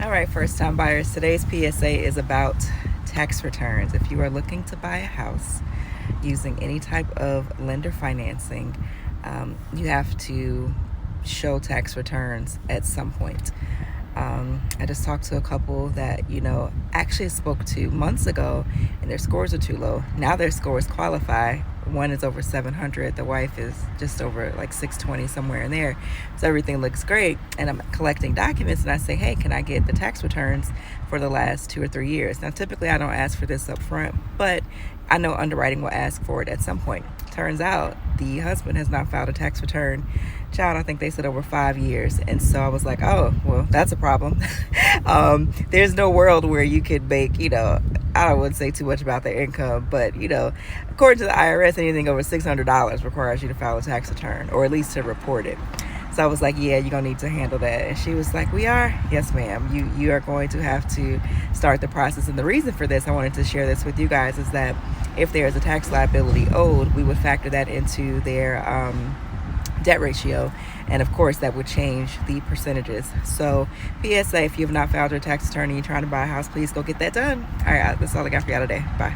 All right, first time buyers, today's PSA is about tax returns. If you are looking to buy a house using any type of lender financing, you have to show tax returns at some point. I just talked to a couple that, actually spoke to months ago, and their scores are too low. Now their scores qualify. One is over 700. The wife is just over like 620, somewhere in there. So everything looks great. And I'm collecting documents, and I say, hey, can I get the tax returns for the last 2 or 3 years? Now, typically I don't ask for this up front, but I know underwriting will ask for it at some point. Turns out the husband has not filed a tax return. Child, I think they said over 5 years. And so I was like, oh, well, that's a problem. There's no world where you could make, I don't want to say too much about their income, but, according to the IRS, anything over $600 requires you to file a tax return, or at least to report it. So I was like, yeah, you're going to need to handle that. And she was like, we are? Yes, ma'am. You are going to have to start the process. And the reason for this, I wanted to share this with you guys, is that if there is a tax liability owed, we would factor that into their debt ratio. And of course, that would change the percentages. So PSA, if you have not filed your tax return and you're trying to buy a house, please go get that done. All right, that's all I got for y'all today. Bye.